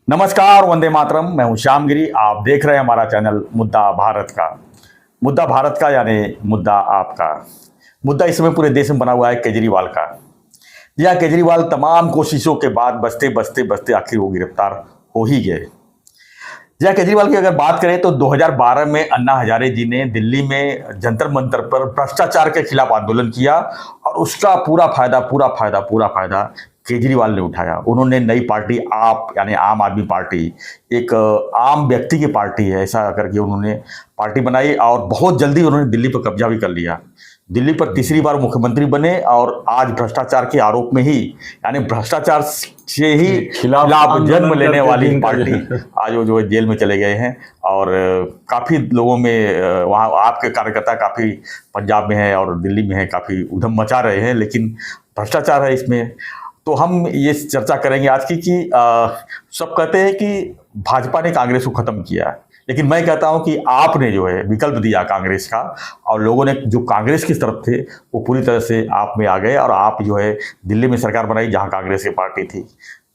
नमस्कार, वंदे मातरम। मैं हूं श्यामगिरी। आप देख रहे हैं हमारा चैनल मुद्दा भारत का। मुद्दा भारत का यानी मुद्दा आपका। मुद्दा इस समय पूरे देश में बना हुआ है केजरीवाल का। जी हाँ, केजरीवाल तमाम कोशिशों के बाद बचते बचते बचते आखिर वो गिरफ्तार हो ही गए। जी हाँ, केजरीवाल की अगर बात करें तो 2012 में अन्ना हजारे जी ने दिल्ली में जंतर मंतर पर भ्रष्टाचार के खिलाफ आंदोलन किया और उसका पूरा फायदा केजरीवाल ने उठाया। उन्होंने नई पार्टी आप यानी आम आदमी पार्टी, एक आम व्यक्ति की पार्टी है ऐसा करके उन्होंने पार्टी बनाई और बहुत जल्दी उन्होंने दिल्ली पर कब्जा भी कर लिया। दिल्ली पर तीसरी बार मुख्यमंत्री बने और आज भ्रष्टाचार के आरोप में ही यानी भ्रष्टाचार से ही खिलाफ जन्म लेने वाली पार्टी आज वो जो है जेल में चले गए हैं। और काफ़ी लोगों में वहाँ आपके कार्यकर्ता काफ़ी पंजाब में है और दिल्ली में है, काफ़ी उधम मचा रहे हैं, लेकिन भ्रष्टाचार है इसमें। तो हम ये चर्चा करेंगे आज की कि सब कहते हैं कि भाजपा ने कांग्रेस को ख़त्म किया, लेकिन मैं कहता हूं कि आपने जो है विकल्प दिया कांग्रेस का और लोगों ने जो कांग्रेस की तरफ थे वो पूरी तरह से आप में आ गए और आप जो है दिल्ली में सरकार बनाई जहां कांग्रेस की पार्टी थी,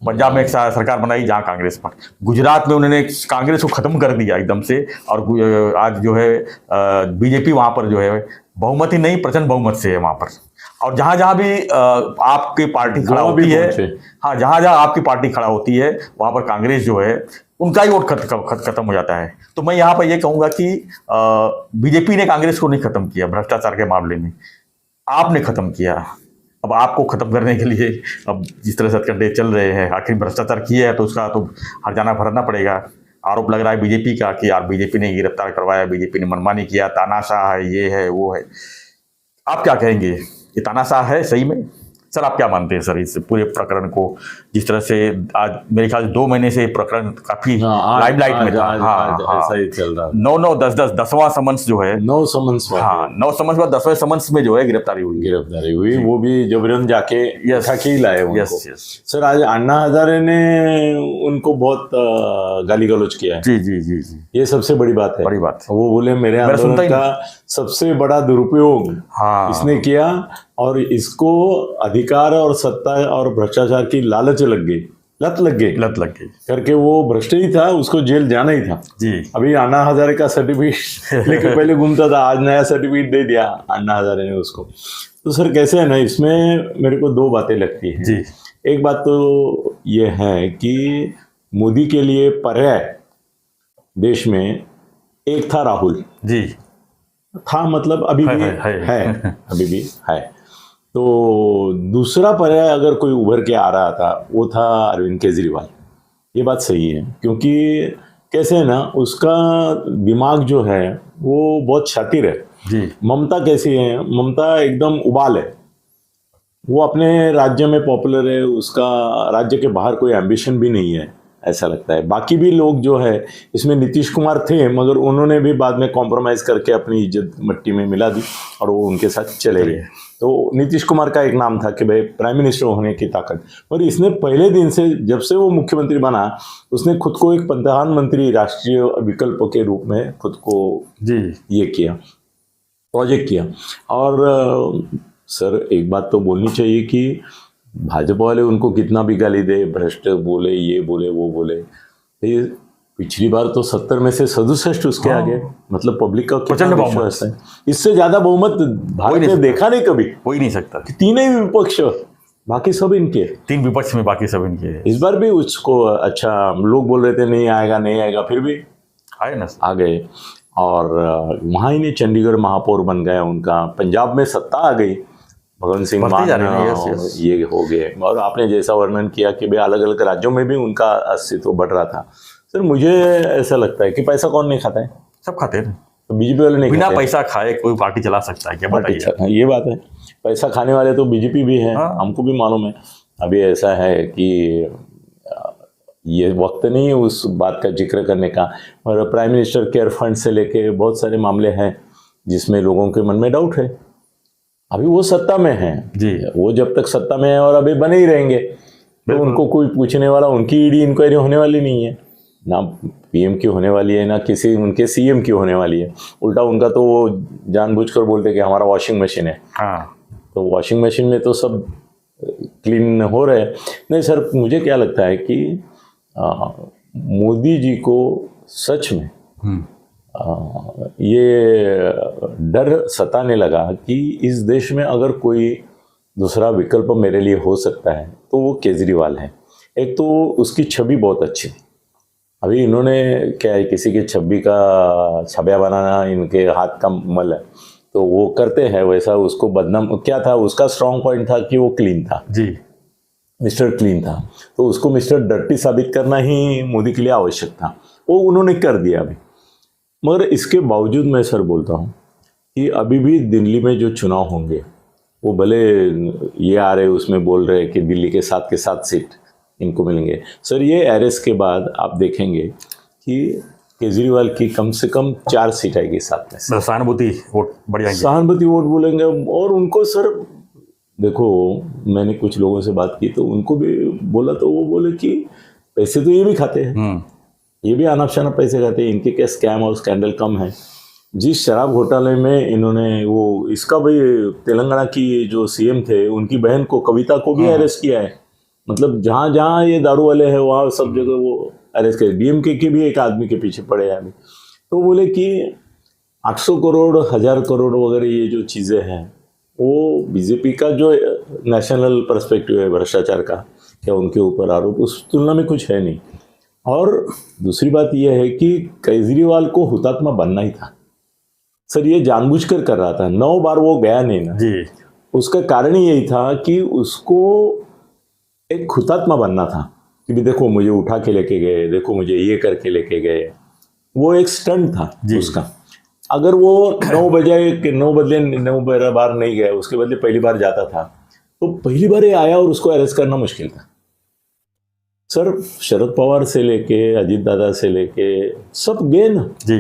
पंजाब में एक सरकार बनाई जहां कांग्रेस पार्टी, गुजरात में उन्होंने कांग्रेस को ख़त्म कर दिया एकदम से और आज जो है बीजेपी वहाँ पर जो है बहुमत ही नहीं प्रचंड बहुमत से है वहाँ पर। और जहाँ जहाँ भी आपकी पार्टी खड़ा होती है, हाँ जहाँ जहाँ आपकी पार्टी खड़ा होती है वहाँ पर कांग्रेस जो है उनका ही वोट खत्म हो जाता है। तो मैं यहाँ पर ये कहूँगा कि बीजेपी ने कांग्रेस को नहीं खत्म किया भ्रष्टाचार के मामले में, आपने खत्म किया। अब आपको खत्म करने के लिए अब जिस तरह से हथकंडे चल रहे हैं, आखिर भ्रष्टाचार किया है तो उसका तो हर्जाना भरना पड़ेगा। आरोप लग रहा है बीजेपी का कि यार बीजेपी ने गिरफ्तार करवाया, बीजेपी ने मनमानी किया, तानाशाह है, ये है वो है। आप क्या कहेंगे, ये तानाशाह है सही में? सर आप क्या मानते हैं सर इस पूरे प्रकरण को, जिस तरह से आज मेरे ख्याल 2 महीने से प्रकरण काफी लाइमलाइट में था। हाँ, ऐसा ही चल रहा है। 9 10 10वां समन्स जो है 9 समन्स, हाँ 9 समन्स बाद 10वें समन्स में जो है गिरफ्तारी हुई, वो भी जबरन जाके उठा लाए उनको। यस सर आज अन्ना हजारे ने उनको बहुत गाली गलौज किया है। जी, ये सबसे बड़ी बात है। वो बोले मेरे आंदोलन का सबसे बड़ा दुरुपयोग इसने किया और इसको अधिकार और सत्ता और भ्रष्टाचार की लालच लग गई, लत लग गई करके वो भ्रष्ट ही था, उसको जेल जाना ही था जी। अभी अन्ना हजारे का सर्टिफिकेट लेके पहले घूमता था, आज नया सर्टिफिकेट दे दिया अन्ना हजारे ने उसको। तो सर कैसे है ना, इसमें मेरे को 2 बातें लगती हैं जी। एक बात तो ये है कि मोदी के लिए पर्याय देश में एक था राहुल जी, था, मतलब अभी भी है अभी भी है। तो दूसरा पर्याय अगर कोई उभर के आ रहा था वो था अरविंद केजरीवाल। ये बात सही है क्योंकि कैसे है ना, उसका दिमाग जो है वो बहुत शातिर है जी। ममता कैसी है, ममता एकदम उबाल है, वो अपने राज्य में पॉपुलर है, उसका राज्य के बाहर कोई एम्बिशन भी नहीं है ऐसा लगता है। बाकी भी लोग जो है इसमें नीतीश कुमार थे मगर उन्होंने भी बाद में कॉम्प्रोमाइज़ करके अपनी इज्जत मिट्टी में मिला दी और वो उनके साथ चले गए। तो नीतीश कुमार का एक नाम था कि भाई प्राइम मिनिस्टर होने की ताकत, और इसने पहले दिन से जब से वो मुख्यमंत्री बना उसने खुद को एक प्रधानमंत्री राष्ट्रीय विकल्प के रूप में खुद को ये किया, प्रोजेक्ट किया। और सर एक बात तो बोलनी चाहिए कि भाजपा वाले उनको कितना भी गाली दे, भ्रष्ट बोले, ये बोले, वो बोले, ये पिछली बार तो 70 में से 67 उसके आगे, मतलब पब्लिक का कितना विश्वास है। इससे ज्यादा बहुमत भारत ने देखा नहीं कभी, हो ही नहीं सकता। 3 ही विपक्ष, बाकी सब इनके, 3 विपक्ष में बाकी सब इनके। इस बार भी उसको अच्छा लोग बोल रहे थे नहीं आएगा, फिर भी आए ना, आ गए। और वहाँ ही नहीं, चंडीगढ़ महापौर बन गया उनका, पंजाब में सत्ता आ गई, भगवंत सिंह मान ये हो गए। और आपने जैसा वर्णन किया कि भाई अलग अलग राज्यों में भी उनका अस्तित्व बढ़ रहा था। सर मुझे ऐसा लगता है कि पैसा कौन नहीं खाता है, सब खाते हैं। तो बीजेपी वाले नहीं, बिना पैसा खाए कोई पार्टी चला सकता है क्या, बताइए? ये बात है, पैसा खाने वाले तो बीजेपी भी है, हमको भी मालूम है। अभी ऐसा है कि ये वक्त नहीं है उस बात का जिक्र करने का, और प्राइम मिनिस्टर केयर फंड से लेके बहुत सारे मामले हैं जिसमें लोगों के मन में डाउट है। अभी वो सत्ता में है जी, वो जब तक सत्ता में है और अभी बने ही रहेंगे तो उनको कोई पूछने वाला, उनकी ईडी इंक्वायरी होने वाली नहीं है, ना पीएम की होने वाली है, ना किसी उनके सीएम की होने वाली है। उल्टा उनका तो वो जानबूझकर बोलते कि हमारा वॉशिंग मशीन है। तो वॉशिंग मशीन में तो सब क्लीन हो रहे हैं। नहीं सर, मुझे क्या लगता है कि मोदी जी को सच में हम्म, ये डर सताने लगा कि इस देश में अगर कोई दूसरा विकल्प मेरे लिए हो सकता है तो वो केजरीवाल है। एक तो उसकी छवि बहुत अच्छी थी। अभी इन्होंने क्या है, किसी की छवि का छबिया बनाना इनके हाथ का मल है, तो वो करते हैं वैसा। उसको बदनाम क्या था, उसका स्ट्रांग पॉइंट था कि वो क्लीन था, जी मिस्टर क्लीन था, तो उसको मिस्टर डर्टी साबित करना ही मोदी के लिए आवश्यक था। वो उन्होंने कर दिया अभी। मगर इसके बावजूद मैं सर बोलता हूँ कि अभी भी दिल्ली में जो चुनाव होंगे, वो भले ये आ रहे उसमें बोल रहे कि दिल्ली के 7 सीट इनको मिलेंगे। सर ये अरेस्ट के बाद आप देखेंगे कि केजरीवाल की कम से कम 4 सीट आएगी 7 में से। मतलब सहानुभूति वोट बढ़ जाएंगे। सहानुभूति वोट बोलेंगे। और उनको सर देखो, मैंने कुछ लोगों से बात की तो उनको भी बोला, तो वो बोले कि पैसे तो ये भी खाते हैं, ये भी अनाप शनाप पैसे खाते हैं, इनके क्या स्कैम और स्कैंडल कम है। जिस शराब घोटाले में इन्होंने वो इसका भाई तेलंगाना की जो सीएम थे उनकी बहन को, कविता को भी अरेस्ट किया है। मतलब जहाँ जहाँ ये दारू वाले हैं वहाँ सब जगह वो अरेस्ट किया। डीएमके के भी एक आदमी के पीछे पड़े हैं अभी। तो बोले कि 800 करोड़ 1000 करोड़ वगैरह ये जो चीज़ें हैं, वो बीजेपी का जो नेशनल पर्सपेक्टिव है भ्रष्टाचार का, क्या उनके ऊपर आरोप उस तुलना में कुछ है नहीं। और दूसरी बात यह है कि केजरीवाल को हुतात्मा बनना ही था सर, ये जानबूझकर कर रहा था। 9 बार वो गया नहीं ना जी, उसका कारण ही यही था कि उसको एक हुतात्मा बनना था कि भी देखो मुझे उठा के लेके गए, देखो मुझे ये करके लेके गए। वो एक स्टंट था उसका। अगर वो 9 बार नहीं गया, उसके बदले पहली बार जाता था, तो पहली बार ये आया और उसको अरेस्ट करना मुश्किल था सर। शरद पवार से लेके अजीत दादा से लेके सब गए ना जी,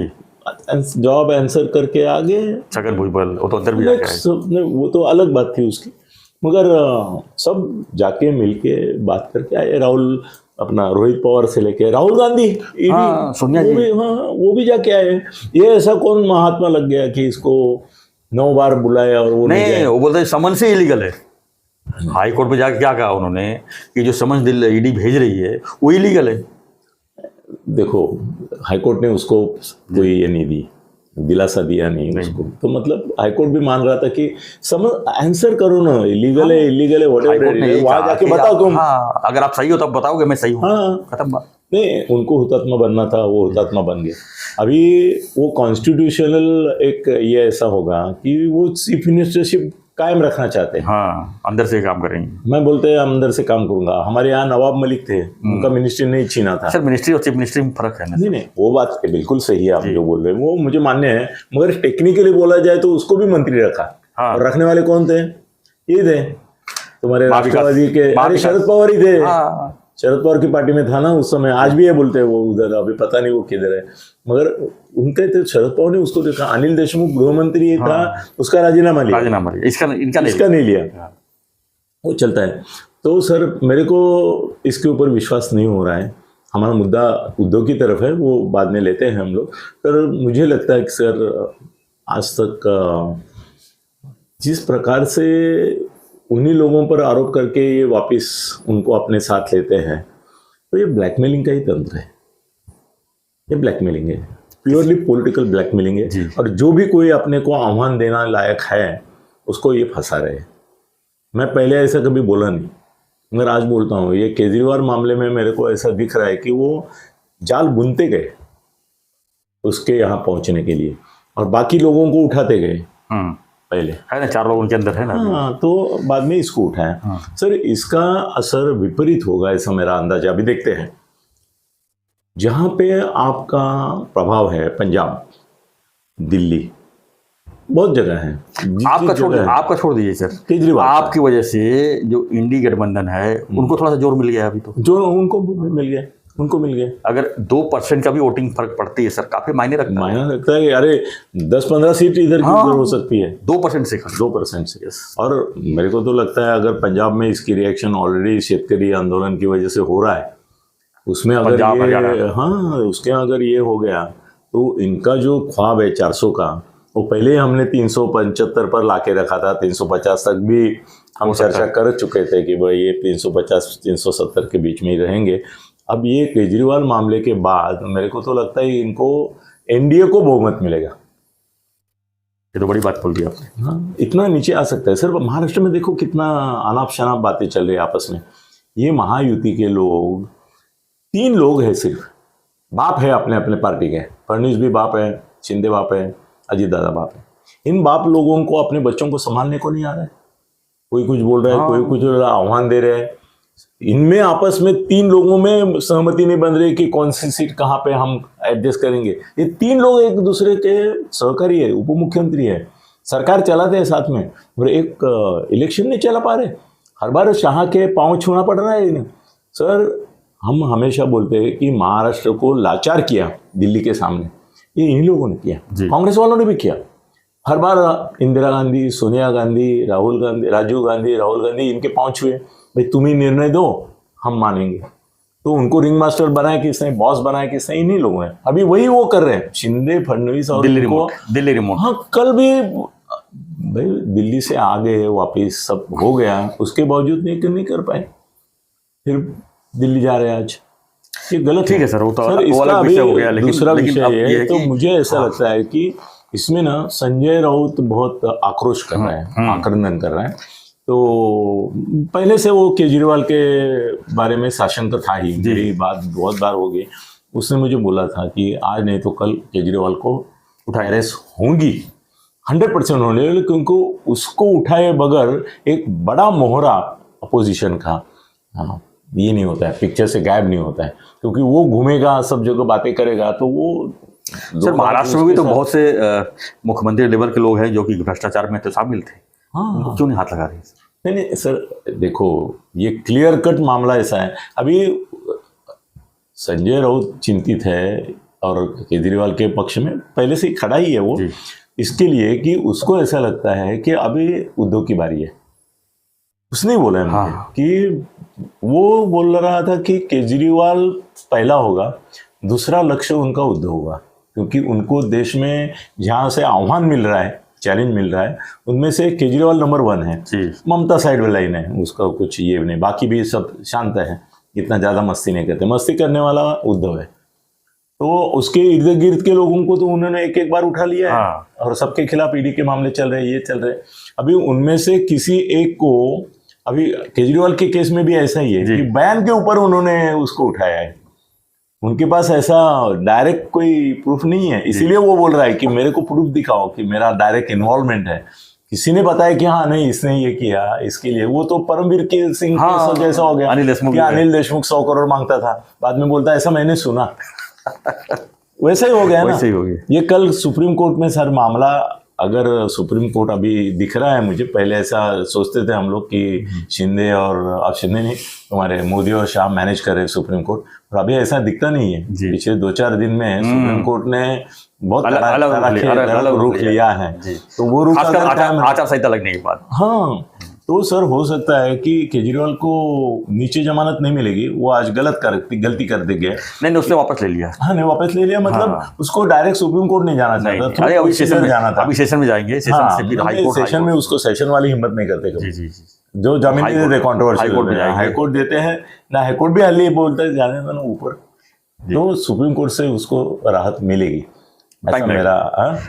जवाब आंसर करके आ गए। छगन भुजबल वो तो अंदर भी जाके आए। सब ने, वो तो अलग बात थी उसकी, मगर सब जाके मिलके बात करके आए। राहुल अपना रोहित पवार से लेके राहुल गांधी, हाँ, सोनिया जी, वो भी जाके आए। ये ऐसा कौन महात्मा लग गया कि इसको 9 बार बुलाया और वो नहीं नहीं, वो बोलते हैं समन से इलीगल है। हाई कोर्ट में जाके क्या कहा उन्होंने कि जो समन ईडी भेज रही है वो इलीगल है। देखो हाईकोर्ट ने उसको कोई ये नहीं दी, दिलासा दिया नहीं उसको। तो मतलब हाईकोर्ट भी मान रहा था कि आंसर करो ना, इलीगल है इलीगल है व्हाटएवर, वहां जाके बताओ तुम। हाँ, अगर आप सही हो तब बताओगे मैं सही हूँ। हाँ, खत्म बात। नहीं, उनको हुतात्मा बनना था, वो हुतात्मा बन गए। अभी वो कॉन्स्टिट्यूशनल एक ये ऐसा होगा कि वो चीफ मिनिस्टरशिप कायम रखना चाहते हैं। हाँ, अंदर से काम करेंगे। मैं बोलते हैं अंदर से काम करूंगा। हमारे यहाँ नवाब मलिक थे, उनका मिनिस्ट्री नहीं छीना था। सर मिनिस्ट्री और चीफ मिनिस्ट्री में फर्क है ना? नहीं, वो बात बिल्कुल सही है आप जो बोल रहे हैं, वो मुझे मान्य है। मगर टेक्निकली बोला जाए तो उसको भी मंत्री रखा। हाँ। और रखने वाले कौन थे? ये थे तुम्हारे राष्ट्रवादी के, शरद पवार ही थे। हाँ। शरद पवार की पार्टी में था ना उस समय। आज भी ये बोलते हैं वो उधर, अभी पता नहीं वो किधर है। मगर उनके थे, शरद पवार ने उसको देखा। अनिल देशमुख गृह मंत्री था, उसका राजीनामा लिया, इनका नहीं लिया। वो चलता है। तो सर मेरे को इसके ऊपर विश्वास नहीं हो रहा है। हमारा मुद्दा उद्योग की तरफ है, वो बाद में लेते हैं हम लोग। पर मुझे लगता है कि सर आज तक जिस प्रकार से उन्हीं लोगों पर आरोप करके ये वापस उनको अपने साथ लेते हैं, तो ये ब्लैकमेलिंग का ही तंत्र है। ये ब्लैकमेलिंग है, प्योरली पॉलिटिकल ब्लैकमेलिंग है। और जो भी कोई अपने को आह्वान देना लायक है उसको ये फंसा रहे। मैं पहले ऐसा कभी बोला नहीं, मगर आज बोलता हूँ। ये केजरीवाल मामले में मेरे को ऐसा दिख रहा है कि वो जाल बुनते गए उसके यहाँ पहुंचने के लिए, और बाकी लोगों को उठाते गए। पहले है ना, 4 लोग उनके अंदर है ना। हाँ, तो बाद में इसको उठाया। सर इसका असर विपरीत होगा ऐसा मेरा अंदाजा। अभी देखते हैं जहां पे आपका प्रभाव है, पंजाब, दिल्ली, बहुत जगह है। आपका छोड़ दीजिए सर, केजरीवाल आपकी वजह से जो इंडी गठबंधन है उनको थोड़ा सा जोर मिल गया। अभी तो जो उनको मिल गया, उनको मिल गया। अगर 2% का भी वोटिंग फर्क पड़ती है सर, काफी मायने रखता है। अरे 10-15 सीट इधर की उधर हो सकती है 2% से। 2% से। और मेरे को तो लगता है अगर पंजाब में इसकी रिएक्शन ऑलरेडी शेतकरी आंदोलन की वजह से हो रहा है, उसमें अगर उसके अगर ये हो गया तो इनका जो ख्वाब है 400 का, वो पहले हमने 375 पर लाके रखा था। 350 तक भी हम चर्चा कर चुके थे कि भाई ये 350-370 के बीच में ही रहेंगे। अब ये केजरीवाल मामले के बाद मेरे को तो लगता है इनको एनडीए को बहुमत मिलेगा। ये तो बड़ी बात बोल दी आपने। हाँ, इतना नीचे आ सकता है सर। महाराष्ट्र में देखो कितना अनाप शनाप बातें चल रही है आपस में। ये महायुति के लोग 3 लोग हैं सिर्फ, बाप है अपने अपने पार्टी के। फडणवीस भी बाप है, शिंदे बाप है, अजीत दादा बाप है। इन बाप लोगों को अपने बच्चों को संभालने को नहीं आ रहा है। कोई कुछ बोल रहा है, कोई कुछ आह्वान दे रहे हैं। इनमें आपस में 3 लोगों में सहमति नहीं बन रही कि कौन सी सीट कहाँ पे हम एडजस्ट करेंगे। ये 3 लोग एक दूसरे के सहकारी है, उप मुख्यमंत्री है, सरकार चलाते हैं साथ में, और एक इलेक्शन नहीं चला पा रहे। हर बार शाह के पांव छूना पड़ रहा है इन्हें। सर हम हमेशा बोलते हैं कि महाराष्ट्र को लाचार किया दिल्ली के सामने, ये इन्हीं लोगों ने किया, कांग्रेस वालों ने भी किया। हर बार इंदिरा गांधी, सोनिया गांधी, राजीव गांधी, राहुल गांधी इनके पांव छुए, भाई तुम ही निर्णय दो, हम मानेंगे। तो उनको रिंग मास्टर बनाया किसने, बॉस बनाया किसने, इन्हीं लोगों ने। अभी वही वो कर रहे हैं, शिंदे, फडणवीस और दिल्ली रिमोट। हाँ, कल भी भाई दिल्ली से आ गए वापिस, सब हो गया, उसके बावजूद नहीं कर पाए, फिर दिल्ली जा रहे हैं आज। ये गलत ठीक है सर, वो तो सर, अलग इसका विषय हो गया, लेकिन दूसरा विषय ये है। तो मुझे ऐसा लगता है कि इसमें ना संजय राउत बहुत आक्रोश कर रहा है, आक्रंदन कर रहा है। तो पहले से वो केजरीवाल के बारे में साशंक था ही, मेरी बात बहुत बार हो गई। उसने मुझे बोला था कि आज नहीं तो कल केजरीवाल को अरेस्ट होंगी, 100% होने, क्योंकि उसको उठाए बगैर एक बड़ा मोहरा अपोजिशन का ये नहीं होता है, पिक्चर से गायब नहीं होता है, क्योंकि वो घूमेगा, सब जगह बातें करेगा। तो वो सर महाराष्ट्र में भी तो बहुत से मुख्यमंत्री लेवल के लोग हैं जो कि भ्रष्टाचार में तो शामिल थे। हाँ, क्यों नहीं हाथ लगा रहे? नहीं सर, देखो ये क्लियर कट मामला ऐसा है। अभी संजय राउत चिंतित है और केजरीवाल के पक्ष में पहले से ही खड़ा ही है वो, इसके लिए कि उसको ऐसा लगता है कि अभी उद्धव की बारी है। उसने बोला है मुझे कि वो बोल रहा था कि केजरीवाल पहला होगा, दूसरा लक्ष्य उनका उद्धव होगा, क्योंकि उनको देश में जहाँ से आह्वान मिल रहा है, चैलेंज मिल रहा है, उनमें से केजरीवाल नंबर 1 है। ममता साइड में लाइन है, उसका कुछ ये नहीं, बाकी भी सब शांत है, इतना ज़्यादा मस्ती नहीं करते। मस्ती करने वाला उद्धव है। तो उसके इर्द गिर्द के लोगों को तो उन्होंने एक बार उठा लिया है, और सबके खिलाफ ईडी के मामले चल रहे हैं, ये चल रहे हैं। अभी उनमें से किसी एक को, अभी केजरीवाल के केस में भी ऐसा ही है कि बयान के ऊपर उन्होंने उसको उठाया है। उनके पास ऐसा डायरेक्ट कोई प्रूफ नहीं है, इसीलिए वो बोल रहा है कि मेरे को प्रूफ दिखाओ कि मेरा डायरेक्ट इन्वॉल्वमेंट है। किसी ने बताया कि हाँ नहीं इसने ये किया, इसके लिए वो तो परमवीर सिंह केस जैसा हो गया, अनिल देशमुख 100 करोड़ मांगता था, बाद में बोलता ऐसा मैंने सुना। वैसे ही हो गया ना, ये कल सुप्रीम कोर्ट में सर मामला, अगर सुप्रीम कोर्ट अभी दिख रहा है मुझे, पहले ऐसा सोचते थे हम लोग कि शिंदे और, अब शिंदे नहीं, तुम्हारे मोदी और शाह मैनेज कर रहे सुप्रीम कोर्ट, और अभी ऐसा दिखता नहीं है। पिछले 2-4 दिन में सुप्रीम कोर्ट ने बहुत अलग रुख लिया है। तो वो रुख आचार संहिता लगने के बाद, हाँ, तो सर हो सकता है कि केजरीवाल को नीचे जमानत नहीं मिलेगी, वो आज गलती कर देंगे। नहीं, उसने वापस ले लिया। हाँ, नहीं वापस ले लिया, मतलब उसको डायरेक्ट सुप्रीम कोर्ट नहीं जाना चाहता। अरे अभी सेशन में जाना था, अभी सेशन में जाएंगे, सेशन में उसको सेशन वाली हिम्मत नहीं करते। जो जमीन नहीं देते, कॉन्ट्रोवर्सी हाईकोर्ट देते हैं ना, हाईकोर्ट भी हाल बोलता है जाने दो ना ऊपर, तो सुप्रीम कोर्ट से उसको राहत मिलेगी। मेरा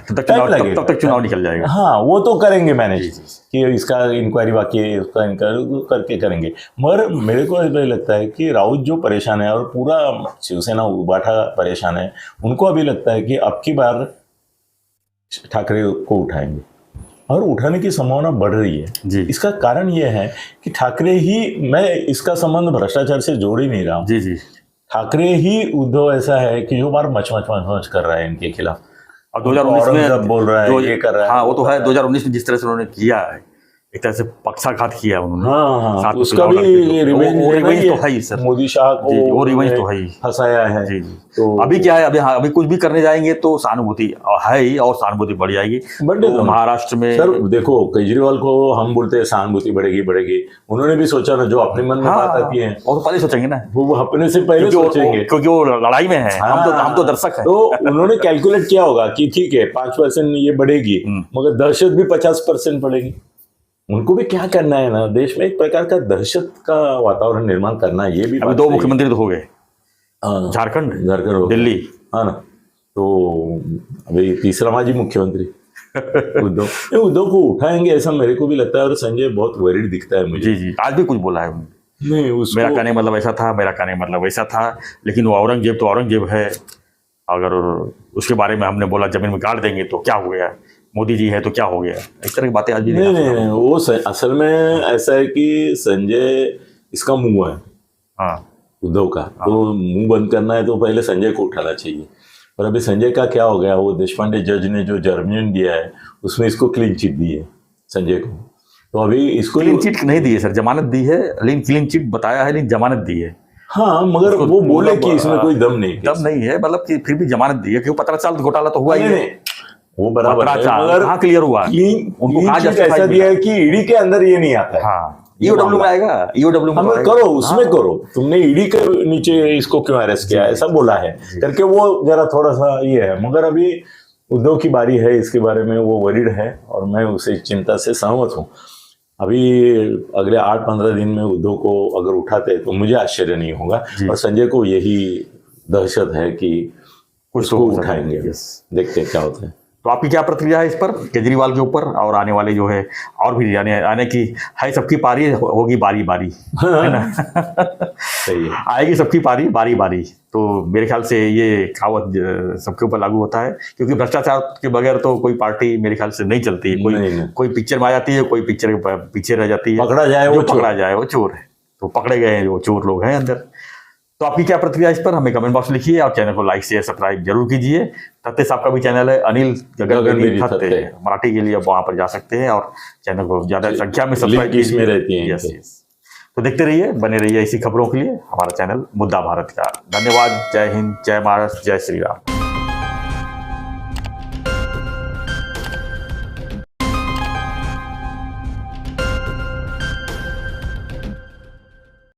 तब तक चुनाव निकल जाएगा। हाँ, वो तो करेंगे मैनेज कि इसका इंक्वायरी बाकी है, उसका इंक्वायरी करके करेंगे। मगर मेरे को ऐसा लगता है कि राउत जो परेशान है और पूरा शिवसेना उबाठा परेशान है, उनको अभी लगता है कि अब की बार ठाकरे को उठाएंगे, और उठाने की संभावना बढ़ रही है। इसका कारण यह है कि ठाकरे ही, मैं इसका संबंध भ्रष्टाचार से जोड़ ही नहीं रहा हूँ, ठाकरे ही उद्धव ऐसा है कि जो बार मच कर रहा है इनके खिलाफ, और 2019 में बोल रहा है, ये कर रहा है। हाँ, वो तो है, 2019 में जिस तरह से उन्होंने किया है, एक तरह से पक्षाघात किया उन्होंने। हाँ, उसका भी रिवेंज तो है ही सर, मोदी शाह को वो रिवेंज तो है ही, फंसाया है। तो अभी क्या है, अभी कुछ भी करने जाएंगे तो सहानुभूति है ही, और सहानुभूति बढ़ जाएगी। तो महाराष्ट्र में सर देखो, केजरीवाल को हम बोलते हैं सहानुभूति बढ़ेगी, उन्होंने भी सोचा ना, जो अपने मन में बात आती है और पहले सोचेंगे ना, वो अपने से पहले सोचेंगे, क्योंकि वो लड़ाई में है। हम तो दर्शक हैं। तो उन्होंने कैलकुलेट किया होगा कि ठीक है 5% ये बढ़ेगी, मगर दहशत भी 50% बढ़ेगी। उनको भी क्या करना है ना, देश में एक प्रकार का दहशत का वातावरण निर्माण करना है। ये भी अभी 2 मुख्यमंत्री तो हो गए, हाँ, झारखंड झारखंड हो गया। दिल्ली हाँ ना, तो अभी तीसरा माजी मुख्यमंत्री उद्धव, ये उद्धव को उठाएंगे ऐसा मेरे को भी लगता है, और संजय बहुत वरीड दिखता है मुझे। जी जी, आज भी कुछ बोला है उन्होंने। नहीं उसको मेरा कहने का मतलब ऐसा था, मेरा कहने का मतलब वैसा था, लेकिन वो औरंगजेब तो औरंगजेब है। अगर उसके बारे में हमने बोला जमीन में गाड़ देंगे तो क्या हो गया, मोदी जी है तो क्या हो गया, इस तरह की बातें आज भी नहीं नहीं नहीं, वो असल में ऐसा है कि संजय इसका मुंह है हाँ उद्धव का, तो मुंह बंद करना है तो पहले संजय को उठाना चाहिए। पर अभी संजय का क्या हो गया, वो देशपांडे जज ने जो जजमेंट दिया है उसमें इसको क्लीन चिट दी है संजय को, तो अभी इसको क्लीन चिट नहीं दी है सर, जमानत दी है, लेकिन क्लीन चिट बताया है लेकिन जमानत दी है। हाँ, मगर वो बोले कि इसमें कोई दम नहीं है, दम नहीं है, मतलब कि फिर भी जमानत दी है, क्योंकि पत्राचार घोटाला तो हुआ ही नहीं, है। नहीं, वो बराबर है, पत्राचार मगर कहाँ क्लियर हुआ, उनको कहाँ ऐसा justify दिया है कि ईडी के अंदर ये नहीं आता है। हाँ, ईओडब्ल्यू में आएगा, ईओडब्ल्यू में हमें आएगा। करो, उसमें करो, तुमने ईडी के नीचे इसको क्यों अरेस्ट किया, ऐसा बोला है करके वो जरा थोड़ा सा ये है। मगर अभी उद्धव की बारी है, इसके बारे में वो वरीड है और मैं उसे चिंता से सहमत हूँ। अभी अगले 8-15 दिन में उद्धव को अगर उठाते तो मुझे आश्चर्य नहीं होगा, और संजय को यही दहशत है कि कुछ उसको तो हो सकता है। उठाएंगे, देखते हैं क्या होता है। तो आपकी क्या प्रतिक्रिया है इस पर, केजरीवाल के ऊपर, और आने वाले जो है और भी आने की है, सबकी पारी होगी बारी बारी, है ना। सही है, आएगी सबकी पारी बारी बारी। तो मेरे ख्याल से ये कहावत सबके ऊपर लागू होता है, क्योंकि भ्रष्टाचार के बगैर तो कोई पार्टी मेरे ख्याल से नहीं चलती है। कोई पिक्चर में आ जाती है, कोई पिक्चर पीछे रह जाती है, पकड़ा जाए वो चोर है, तो पकड़े गए हैं जो चोर लोग हैं अंदर। तो आपकी क्या प्रतिक्रिया इस पर, हमें कमेंट बॉक्स में लिखिए, और चैनल को लाइक शेयर सब्सक्राइब जरूर कीजिए। थत्ते साहब का भी चैनल है, अनिल गगनबेदी थत्ते, मराठी के लिए आप वहाँ पर जा सकते हैं, और चैनल को ज्यादा संख्या में सब्सक्राइब इसमें रहती है। यस। तो देखते रहिए, बने रहिए इसी खबरों के लिए हमारा चैनल मुद्दा भारत का। धन्यवाद, जय हिंद, जय महाराष्ट्र, जय श्री राम।